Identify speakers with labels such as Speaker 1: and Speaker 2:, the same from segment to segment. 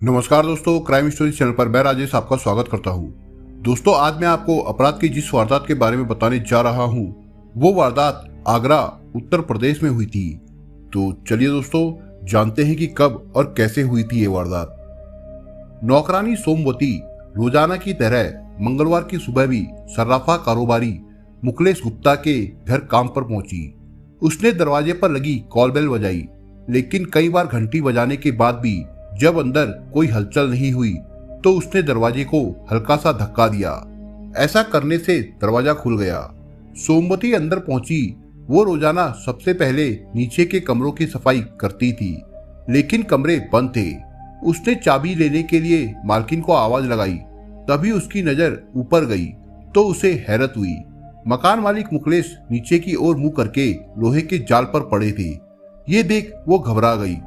Speaker 1: नमस्कार दोस्तों, crime story channel पर मैं राजेश आपका स्वागत करता हूं। दोस्तों, आज मैं आपको अपराध की जिस वारदात के बारे में बताने जा रहा हूं, वो वारदात आगरा, उत्तर प्रदेश में हुई थी। तो चलिए दोस्तों, जानते हैं कि कब और कैसे हुई थी ये वारदात। नौकरानी सोमवती रोजाना की तरह मंगलवार की सुबह भी सर्राफा कारोबारी मुकेश गुप्ता के घर काम पर पहुंची। उसने दरवाजे पर लगी कॉल बेल बजाई, लेकिन कई बार घंटी बजाने के बाद भी जब अंदर कोई हलचल नहीं हुई तो उसने दरवाजे को हल्का सा धक्का दिया। ऐसा करने से दरवाजा खुल गया। सोमवती अंदर पहुंची। वो रोजाना सबसे पहले नीचे के कमरों की सफाई करती थी, लेकिन कमरे बंद थे। उसने चाबी लेने के लिए मालकिन को आवाज लगाई। तभी उसकी नजर ऊपर गई तो उसे हैरत हुई। मकान मालिक मुकेश नीचे की ओर मुंह करके लोहे के जाल पर पड़े थे। ये देख वो घबरा गई।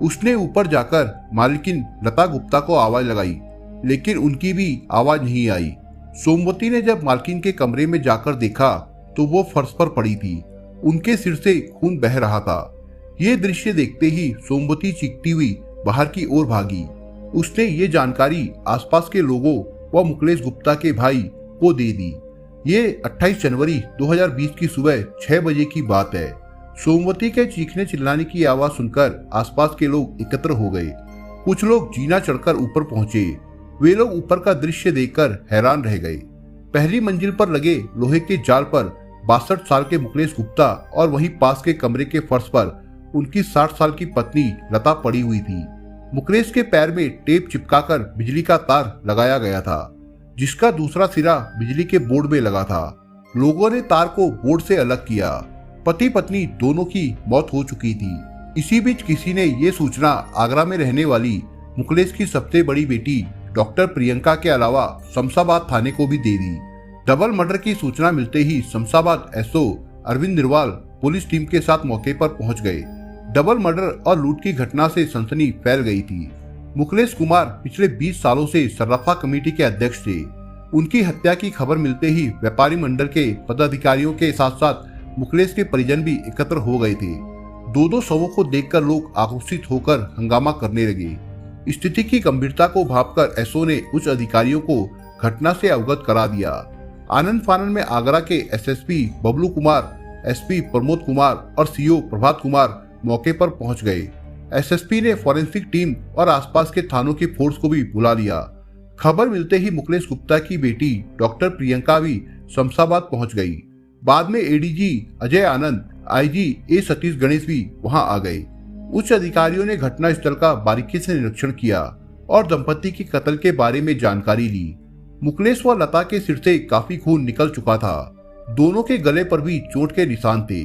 Speaker 1: उसने ऊपर जाकर मालकिन लता गुप्ता को आवाज लगाई, लेकिन उनकी भी आवाज नहीं आई। सोमवती ने जब मालकिन के कमरे में जाकर देखा तो वो फर्श पर पड़ी थी। उनके सिर से खून बह रहा था। ये दृश्य देखते ही सोमवती चीखती हुई बाहर की ओर भागी। उसने ये जानकारी आसपास के लोगों व मुकेश गुप्ता के भाई को दे दी। ये 28 जनवरी 2020 की सुबह 6 बजे की बात है। सोमवती के चीखने चिल्लाने की आवाज सुनकर आसपास के लोग एकत्र हो गए। कुछ लोग जीना चढ़कर ऊपर पहुंचे। वे लोग ऊपर का दृश्य देखकर हैरान रह गए। पहली मंजिल पर लगे लोहे के जाल पर 62 साल के मुकेश गुप्ता और वहीं पास के कमरे के फर्श पर उनकी 60 साल की पत्नी लता पड़ी हुई थी। मुकेश के पैर में टेप चिपकाकर बिजली का तार लगाया गया था, जिसका दूसरा सिरा बिजली के बोर्ड में लगा था। लोगों ने तार को बोर्ड से अलग किया। पति पत्नी दोनों की मौत हो चुकी थी। इसी बीच किसी ने ये सूचना आगरा में रहने वाली मुकेश की सबसे बड़ी बेटी डॉक्टर प्रियंका के अलावा शमशाबाद थाने को भी दे दी। डबल मर्डर की सूचना मिलते ही Shamshabad SO Arvind Nirwal police team के साथ मौके पर पहुंच गए। डबल मर्डर और लूट की घटना से सनसनी फैल गई थी। मुकेश कुमार पिछले 20 सालों से सर्राफा कमेटी के अध्यक्ष थे। उनकी हत्या की खबर मिलते ही व्यापारी मंडल के पदाधिकारियों के साथ साथ मुकेश के परिजन भी एकत्र हो गए थे। दो शवों को देखकर लोग आक्रोशित होकर हंगामा करने लगे। स्थिति की गंभीरता को भांपकर एसओ ने उच्च अधिकारियों को घटना से अवगत करा दिया। आनंद फानन में आगरा के एसएसपी बबलू कुमार, एसपी प्रमोद कुमार और सीओ प्रभात कुमार मौके पर पहुंच गए। एसएसपी ने फॉरेंसिक टीम और आसपास के थानों की फोर्स को भी बुला लिया। खबर मिलते ही मुकेश गुप्ता की बेटी डॉक्टर प्रियंका भी शमशाबाद पहुंच गई। बाद में एडीजी अजय आनंद, आईजी ए सतीश गणेश भी वहां आ गए। उच्च अधिकारियों ने घटनास्थल का बारीकी से निरीक्षण किया और दंपति के कत्ल के बारे में जानकारी ली। मुकेश व लता के सिर से काफी खून निकल चुका था। दोनों के गले पर भी चोट के निशान थे।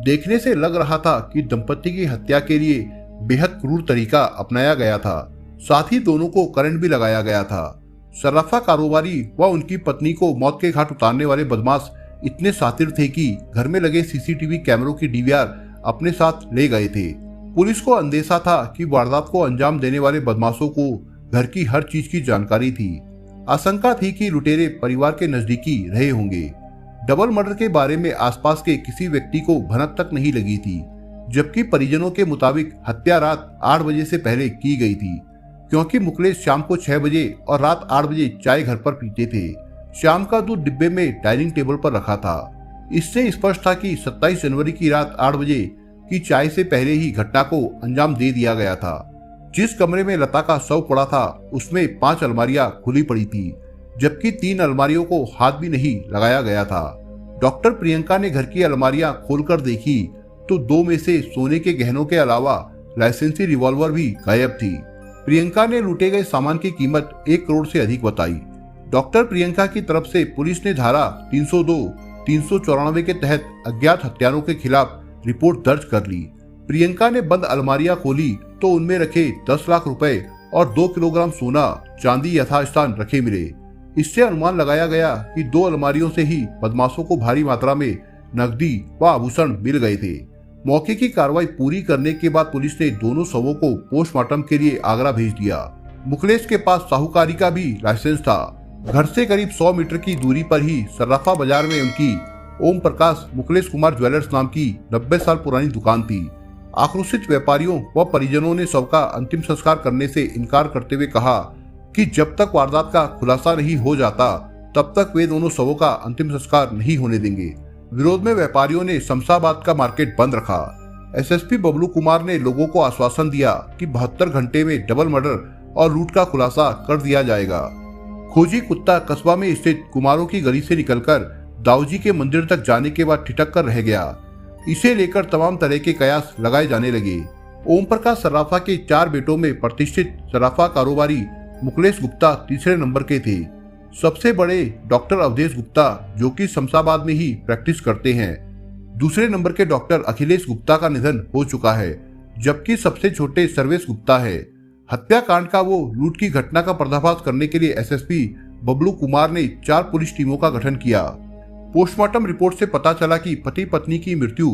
Speaker 1: देखने से लग रहा था कि दंपति की हत्या के लिए बेहद क्रूर तरीका अपनाया गया था। साथ ही दोनों को करंट भी लगाया गया था। सर्राफा कारोबारी व उनकी पत्नी को मौत के घाट उतारने वाले बदमाश इतने शातिर थे कि घर में लगे सीसीटीवी कैमरों की डीवीआर अपने साथ ले गए थे। पुलिस को अंदेशा था कि वारदात को अंजाम देने वाले बदमाशों को घर की हर चीज की जानकारी थी। आशंका थी कि लुटेरे परिवार के नजदीकी रहे होंगे। डबल मर्डर के बारे में आसपास के किसी व्यक्ति को भनक तक नहीं लगी थी, जबकि परिजनों के मुताबिक हत्या रात 8 बजे से पहले की गई थी, क्योंकि मुकेश शाम को 6 बजे और रात 8 बजे चाय घर पर पीते थे। शाम का दूध डिब्बे में डाइनिंग टेबल पर रखा था। इससे स्पष्ट था कि 27 जनवरी की रात 8 बजे की चाय से पहले ही घटना को अंजाम दे दिया गया था। जिस कमरे में लता का शव पड़ा था उसमें 5 अलमारियां खुली पड़ी थी, जबकि 3 अलमारियों को हाथ भी नहीं लगाया गया था। डॉक्टर प्रियंका ने घर की अलमारियां खोलकर देखी तो 2 में से सोने के गहनों के अलावा लाइसेंसी रिवॉल्वर भी गायब थी। प्रियंका ने लूटे गए सामान की कीमत 1 करोड़ से अधिक बताई। डॉक्टर प्रियंका की तरफ से पुलिस ने धारा 302, 394 के तहत अज्ञात हत्यारों के खिलाफ रिपोर्ट दर्ज कर ली। प्रियंका ने बंद अलमारियां खोली तो उनमें रखे 10 लाख रुपए और 2 किलोग्राम सोना चांदी यथास्थान रखे मिले। इससे अनुमान लगाया गया कि 2 अलमारियों से ही बदमाशों को भारी मात्रा में नकदी व आभूषण मिल गए थे। मौके की कार्रवाई पूरी करने के बाद पुलिस ने दोनों शवों को पोस्टमार्टम के लिए आगरा भेज दिया। मुकेश के पास साहूकारी का भी लाइसेंस था। घर से करीब 100 मीटर की दूरी पर ही सर्राफा बाजार में उनकी ओम प्रकाश मुकेश कुमार ज्वेलर्स नाम की 90 साल पुरानी दुकान थी। आक्रोशित व्यापारियों व परिजनों ने शव का अंतिम संस्कार करने से इनकार करते हुए कहा कि जब तक वारदात का खुलासा नहीं हो जाता तब तक वे दोनों शवों का अंतिम संस्कार नहीं होने देंगे। विरोध में व्यापारियों ने शमशाबाद का मार्केट बंद रखा। एसएसपी बबलू कुमार ने लोगों को आश्वासन दिया कि 72 घंटे में डबल मर्डर और लूट का खुलासा कर दिया जाएगा। खोजी कुत्ता कस्बा में स्थित कुमारों की गली से निकलकर दाऊजी के मंदिर तक जाने के बाद ठिठक कर रह गया। इसे लेकर तमाम तरह के कयास लगाए जाने लगे। ओम प्रकाश सर्राफा के 4 बेटों में प्रतिष्ठित सर्राफा कारोबारी मुकेश गुप्ता तीसरे नंबर के थे। सबसे बड़े डॉक्टर अवधेश गुप्ता, जो कि शमशाबाद में ही प्रैक्टिस करते हैं। दूसरे नंबर के डॉक्टर अखिलेश गुप्ता का निधन हो चुका है, जबकि सबसे छोटे सर्वेश गुप्ता है। हत्याकांड का वो लूट की घटना का पर्दाफाश करने के लिए एसएसपी बबलू कुमार ने 4 पुलिस टीमों का गठन किया। पोस्टमार्टम रिपोर्ट से पता चला कि पति पत्नी की मृत्यु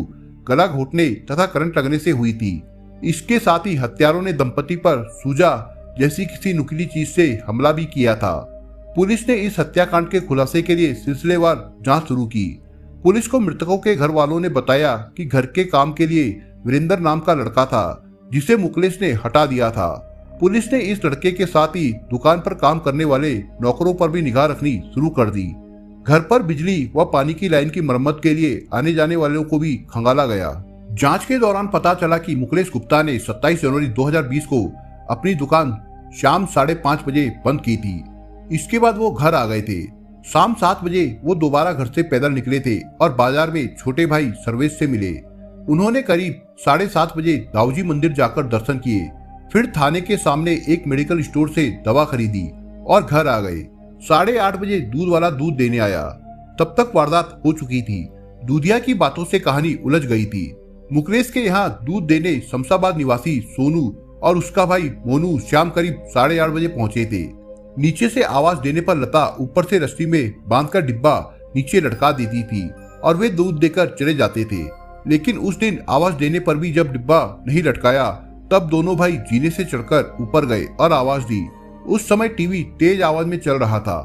Speaker 1: गला घोटने तथा करंट लगने से हुई थी। इसके साथ ही हत्यारों ने दंपति पर सूजा जैसी किसी नुकीली चीज से हमला भी किया था। पुलिस ने इस हत्याकांड के खुलासे के लिए सिलसिलेवार जांच शुरू की। पुलिस को मृतकों के घर वालों ने बताया कि घर के काम के लिए वीरेंद्र नाम का लड़का था, जिसे मुकेश ने हटा दिया था। पुलिस ने इस लड़के के साथ ही दुकान पर काम करने वाले नौकरों पर भी निगाह रखनी शुरू कर दी। घर पर बिजली व पानी की लाइन की मरम्मत के लिए आने जाने वालों को भी खंगाला गया। जांच के दौरान पता चला कि मुकेश गुप्ता ने 27 जनवरी 2020 को अपनी दुकान शाम 5:30 बजे बंद की थी। इसके बाद वो घर आ गए थे। शाम 7 बजे वो दोबारा घर से पैदल निकले थे और बाजार में छोटे भाई सर्वेश से मिले। उन्होंने करीब 7:30 बजे दाऊजी मंदिर जाकर दर्शन किए, फिर थाने के सामने एक मेडिकल स्टोर से दवा खरीदी और घर आ गए। 8:30 बजे दूध वाला दूध देने आया। तब तक वारदात हो चुकी थी। दूधिया की बातों से कहानी उलझ गई थी। मुकेश के यहाँ दूध देने शमशाबाद निवासी सोनू और उसका भाई मोनू शाम करीब 8:30 बजे पहुंचे थे। नीचे से आवाज देने पर लता ऊपर से रस्सी में बांधकर डिब्बा नीचे लटका देती थी और वे दूध देकर चले जाते थे। लेकिन उस दिन आवाज देने पर भी जब डिब्बा नहीं लटकाया तब दोनों भाई जीने से चढ़कर ऊपर गए और आवाज दी। उस समय टीवी तेज आवाज में चल रहा था।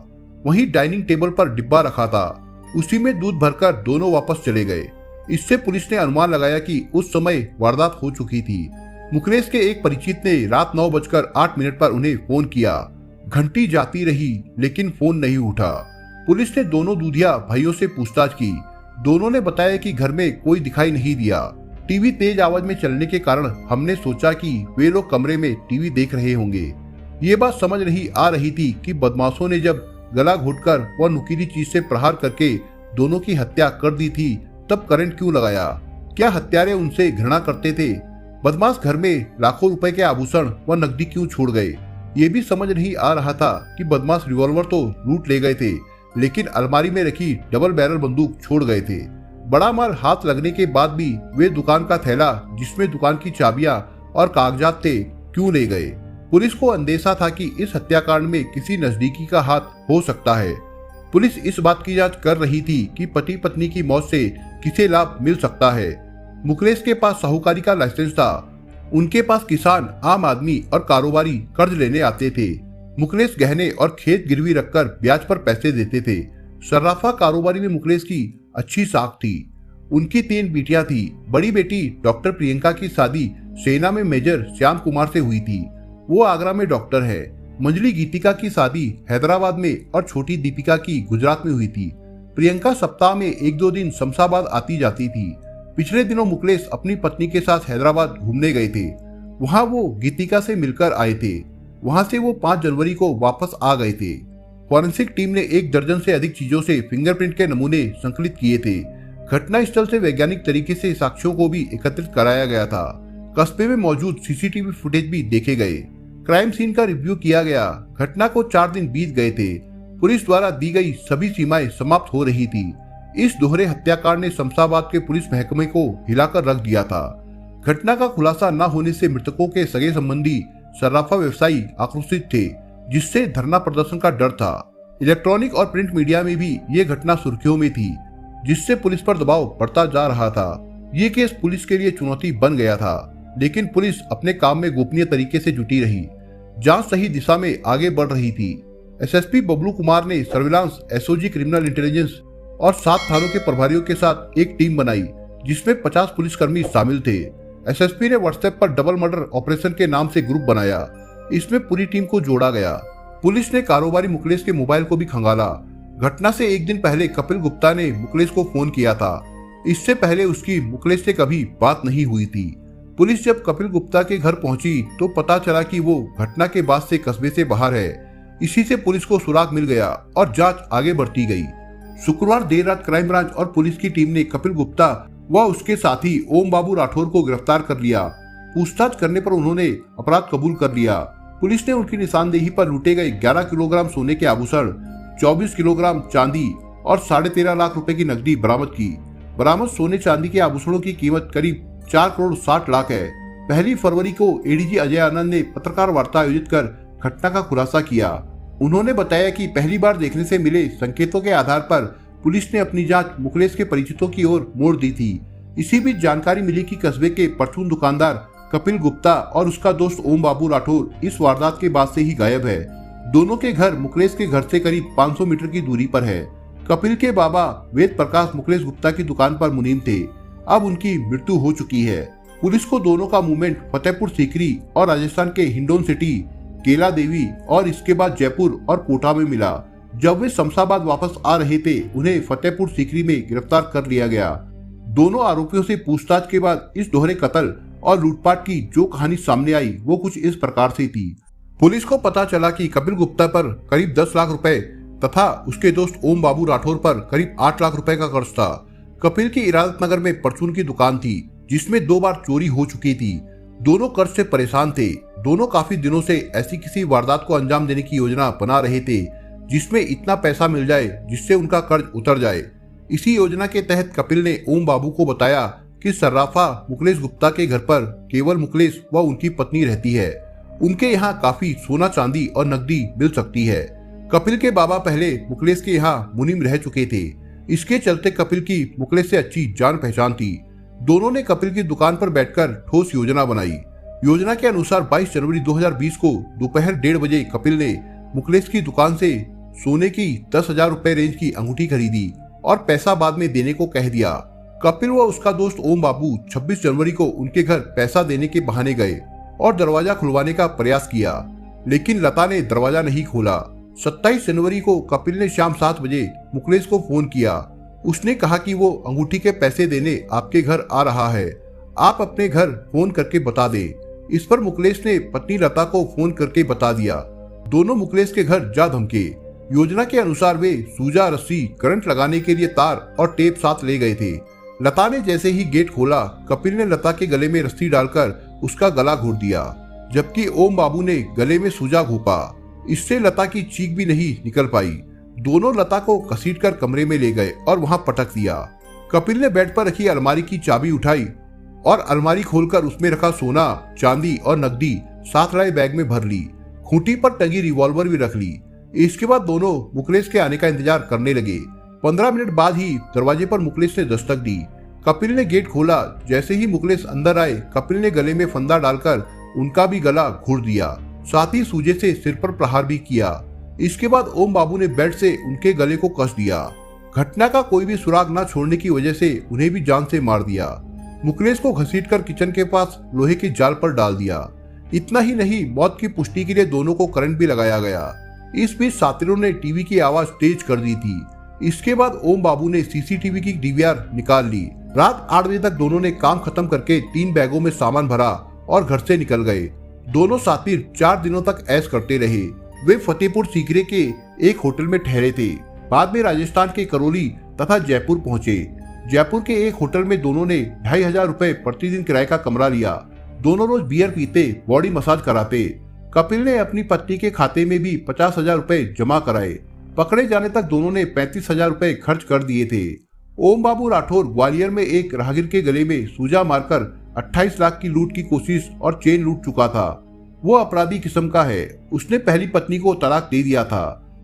Speaker 1: वहीं डाइनिंग टेबल पर डिब्बा रखा था, उसी में दूध भरकर दोनों वापस चले गए। इससे पुलिस ने अनुमान लगाया कि उस समय वारदात हो चुकी थी। मुकेश के एक परिचित ने रात 9:08 पर उन्हें फोन किया। घंटी जाती रही लेकिन फोन नहीं उठा। पुलिस ने दोनों दूधिया भाइयों से पूछताछ की। दोनों ने बताया कि घर में कोई दिखाई नहीं दिया। टीवी तेज आवाज में चलने के कारण हमने सोचा कि वे लोग कमरे में टीवी देख रहे होंगे। ये बात समझ नहीं आ रही थी कि बदमाशों ने जब गला घोटकर व नुकीली चीज से प्रहार करके दोनों की हत्या कर दी थी तब करंट क्यों लगाया। क्या हत्यारे उनसे घृणा करते थे। बदमाश घर में लाखों रुपए के आभूषण व नकदी क्यों छोड़ गए। ये भी समझ नहीं आ रहा था कि बदमाश रिवॉल्वर तो लूट ले गए थे, लेकिन अलमारी में रखी डबल बैरल बंदूक छोड़ गए थे। बड़ा मार हाथ लगने के बाद भी वे दुकान का थैला जिसमें दुकान की चाबियां और कागजात थे क्यों ले गए। पुलिस को अंदेशा था कि इस हत्याकांड में किसी नजदीकी का हाथ हो सकता है। पुलिस इस बात की जांच कर रही थी कि पति पत्नी की मौत से किसे लाभ मिल सकता है। मुकेश के पास साहूकारी का लाइसेंस था। उनके पास किसान, आम आदमी और कारोबारी कर्ज लेने आते थे। मुकेश गहने और खेत गिरवी रखकर ब्याज पर पैसे देते थे। सर्राफा कारोबारी में मुकेश की अच्छी साख थी। उनकी 3 बेटियां थी। बड़ी बेटी डॉक्टर प्रियंका की शादी सेना में मेजर श्याम कुमार से हुई थी। वो आगरा में डॉक्टर है। मंजली गीतिका की शादी हैदराबाद में और छोटी दीपिका की गुजरात में हुई थी। प्रियंका सप्ताह में 1-2 दिन शमशाबाद आती जाती थी। पिछले दिनों मुकेश अपनी पत्नी के साथ हैदराबाद घूमने गए थे। वहां वो गीतिका से मिलकर आए थे। वहां से वो 5 जनवरी को वापस आ गए थे। फॉरेंसिक टीम ने 1 दर्जन से अधिक चीजों से फिंगरप्रिंट के नमूने संकलित किए थे। घटना स्थल से वैज्ञानिक तरीके से साक्ष्यों को भी एकत्रित कराया गया था। कस्बे में मौजूद सीसीटीवी फुटेज भी देखे गए। क्राइम सीन का रिव्यू किया गया। घटना को 4 दिन बीत गए थे। पुलिस द्वारा दी गई सभी सीमाएं समाप्त हो रही थी। इस दोहरे हत्याकांड ने शमशाबाद के पुलिस महकमे को हिलाकर रख दिया था। घटना का खुलासा न होने से मृतकों के सगे संबंधी सर्राफा व्यवसायी आक्रोशित थे, जिससे धरना प्रदर्शन का डर था। इलेक्ट्रॉनिक और प्रिंट मीडिया में भी ये घटना सुर्खियों में थी, जिससे पुलिस पर दबाव बढ़ता जा रहा था। ये केस पुलिस के लिए चुनौती बन गया था, लेकिन पुलिस अपने काम में गोपनीय तरीके से जुटी रही। जांच सही दिशा में आगे बढ़ रही थी। एसएसपी बबलू कुमार ने सर्विलांस, एसओजी क्रिमिनल इंटेलिजेंस और 7 थानों के प्रभारियों के साथ एक टीम बनाई, जिसमें 50 पुलिसकर्मी शामिल थे। एसएसपी ने व्हाट्सएप पर डबल मर्डर ऑपरेशन के नाम से ग्रुप बनाया। इसमें पूरी टीम को जोड़ा गया। पुलिस ने कारोबारी मुकेश के मोबाइल को भी खंगाला। घटना से एक दिन पहले कपिल गुप्ता ने मुकेश को फोन किया था। इससे पहले उसकी मुकेश से कभी बात नहीं हुई थी। पुलिस जब कपिल गुप्ता के घर पहुंची तो पता चला कि वो घटना के बाद से कस्बे से बाहर है। इसी से पुलिस को सुराग मिल गया और जांच आगे बढ़ती गई। शुक्रवार देर रात क्राइम ब्रांच और पुलिस की टीम ने कपिल गुप्ता व उसके साथी ओम बाबू राठौर को गिरफ्तार कर लिया। पूछताछ करने पर उन्होंने अपराध कबूल कर लिया। पुलिस ने उनकी निशानदेही पर लूटे गए 11 किलोग्राम सोने के आभूषण, 24 किलोग्राम चांदी और 13.5 लाख रुपए की नकदी बरामद की। बरामद सोने चांदी के आभूषणों की कीमत करीब 4 करोड़ 60 लाख है। 1 फरवरी को एडीजी अजय आनंद ने पत्रकार वार्ता आयोजित कर घटना का खुलासा किया। उन्होंने बताया कि पहली बार देखने से मिले संकेतों के आधार पर पुलिस ने अपनी जांच मुकेश के परिचितों की ओर मोड़ दी थी। इसी बीच जानकारी मिली कि कस्बे के परचून दुकानदार कपिल गुप्ता और उसका दोस्त ओम बाबू राठौर इस वारदात के बाद से ही गायब है। दोनों के घर मुकेश के घर से करीब 500 मीटर की दूरी पर है। कपिल के बाबा वेद प्रकाश मुकेश गुप्ता की दुकान पर मुनीम थे। अब उनकी मृत्यु हो चुकी है। पुलिस को दोनों का मूवमेंट फतेहपुर सीकरी और राजस्थान के हिंडोन सिटी, केला देवी और इसके बाद जयपुर और कोटा में मिला। जब वे शमशाबाद वापस आ रहे थे उन्हें फतेहपुर सीकरी में गिरफ्तार कर लिया गया। दोनों आरोपियों से पूछताछ के बाद इस दोहरे कत्ल और लूटपाट की जो कहानी सामने आई वो कुछ इस प्रकार से थी। पुलिस को पता चला कि कपिल गुप्ता पर करीब 10 लाख रुपए तथा उसके दोस्त ओम बाबू राठौर पर करीब 8 लाख रुपए का कर्ज था। कपिल की इरादत नगर में परचून की दुकान थी जिसमें 2 बार चोरी हो चुकी थी। दोनों कर्ज से परेशान थे। दोनों काफी दिनों से ऐसी किसी वारदात को अंजाम देने की योजना बना रहे थे जिसमें इतना पैसा मिल जाए जिससे उनका कर्ज उतर जाए। इसी योजना के तहत कपिल ने ओम बाबू को बताया कि सर्राफा मुकेश गुप्ता के घर पर केवल मुकेश व उनकी पत्नी रहती है। उनके यहाँ काफी सोना चांदी और नकदी मिल सकती है। कपिल के बाबा पहले मुकेश के यहाँ मुनीम रह चुके थे। इसके चलते कपिल की मुकेश से अच्छी जान पहचान थी। दोनों ने कपिल की दुकान पर बैठकर ठोस योजना बनाई। योजना के अनुसार 22 जनवरी 2020 को दोपहर 1:30 बजे कपिल ने मुकेश की दुकान से सोने की 10,000 रुपए रेंज की अंगूठी खरीदी और पैसा बाद में देने को कह दिया। कपिल व उसका दोस्त ओम बाबू 26 जनवरी को उनके घर पैसा देने के बहाने गए और दरवाजा खुलवाने का प्रयास किया, लेकिन लता ने दरवाजा नहीं खोला। 27 जनवरी को कपिल ने शाम 7 बजे मुकेश को फोन किया। उसने कहा कि वो अंगूठी के पैसे देने आपके घर आ रहा है, आप अपने घर फोन करके बता दें। इस पर मुकेश ने पत्नी लता को फोन करके बता दिया। दोनों मुकेश के घर जा धमके। योजना के अनुसार वे सूजा, रस्सी, करंट लगाने के लिए तार और टेप साथ ले गए थे। लता ने जैसे ही गेट खोला, कपिल ने लता के गले में रस्सी डालकर उसका गला घोट दिया, जबकि ओम बाबू ने गले में सूजा घोंपा। इससे लता की चीख भी नहीं निकल पाई। दोनों लता को घसीटकर कमरे में ले गए और वहां पटक दिया। कपिल ने बेड पर रखी अलमारी की चाबी उठाई और अलमारी खोलकर उसमें रखा सोना, चांदी और नकदी साथ लाए बैग में भर ली। खूंटी पर टंगी रिवॉल्वर भी रख ली। इसके बाद दोनों मुकेश के आने का इंतजार करने लगे। 15 मिनट बाद ही दरवाजे पर मुकेश ने दस्तक दी। कपिल ने गेट खोला। जैसे ही मुकेश अंदर आए, कपिल ने गले में फंदा डालकर उनका भी गला घोट दिया, साथ ही सूजे से सिर पर प्रहार भी किया। इसके बाद ओम बाबू ने बेड से उनके गले को कस दिया। घटना का कोई भी सुराग न छोड़ने की वजह से उन्हें भी जान से मार दिया। मुकेश को घसीटकर किचन के पास लोहे के जाल पर डाल दिया। इतना ही नहीं, मौत की पुष्टि के लिए दोनों को करंट भी लगाया गया। इस बीच साथियों ने टीवी की आवाज तेज कर दी थी। इसके बाद ओम बाबू ने सीसीटीवी की डीवीआर निकाल ली। रात 8 बजे तक दोनों ने काम खत्म करके 3 बैगों में सामान भरा और घर से निकल गए। दोनों साथी 4 दिनों तक ऐश करते रहे। वे फतेहपुर सीकरे के एक होटल में ठहरे थे। बाद में राजस्थान के करौली तथा जयपुर पहुंचे। जयपुर के एक होटल में दोनों ने 2,500 रुपए प्रतिदिन किराए का कमरा लिया। दोनों रोज बियर पीते, बॉडी मसाज कराते। कपिल ने अपनी पत्नी के खाते में भी 50,000 रुपए जमा कराए। पकड़े जाने तक दोनों ने 35,000 रुपए खर्च कर दिए थे। ओम बाबू राठौर ग्वालियर में एक राहगीर के गले में सूजा मारकर 28 लाख की लूट की कोशिश और चेन लूट चुका था। वो अपराधी किस्म का है। उसने पहली पत्नी को तलाक दे दिया था।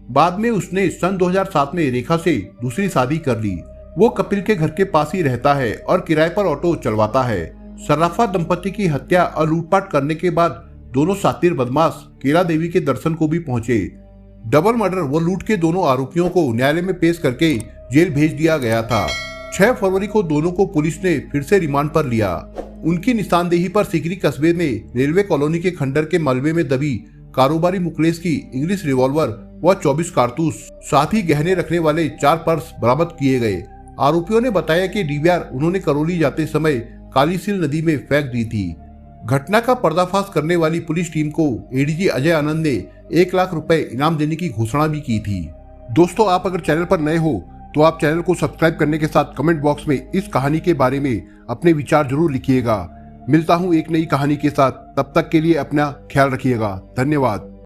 Speaker 1: बाद में उसने सन 2007 में रेखा से दूसरी शादी कर ली। वो कपिल के घर के पास ही रहता है और किराए पर ऑटो चलवाता है। सर्राफा दंपति की हत्या और लूटपाट करने के बाद दोनों सातिर बदमाश केला देवी के दर्शन को भी पहुंचे। डबल मर्डर व लूट के दोनों आरोपियों को न्यायालय में पेश करके जेल भेज दिया गया था। 6 फरवरी को दोनों को पुलिस ने फिर से रिमांड पर लिया। उनकी निशानदेही पर सिकरी कस्बे में रेलवे कॉलोनी के खंडर के मलबे में दबी कारोबारी मुकलेस की इंग्लिश रिवॉल्वर व 24 कारतूस साथ ही गहने रखने वाले 4 पर्स बरामद किए गए। आरोपियों ने बताया कि डीवीआर उन्होंने करौली जाते समय काली सील नदी में फेंक दी थी। घटना का पर्दाफाश करने वाली पुलिस टीम को एडीजी अजय आनंद ने 1 लाख रुपए इनाम देने की घोषणा भी की थी। दोस्तों, आप अगर चैनल पर नए हो तो आप चैनल को सब्सक्राइब करने के साथ कमेंट बॉक्स में इस कहानी के बारे में अपने विचार जरूर लिखिएगा। मिलता हूं एक नई कहानी के साथ, तब तक के लिए अपना ख्याल रखिएगा। धन्यवाद।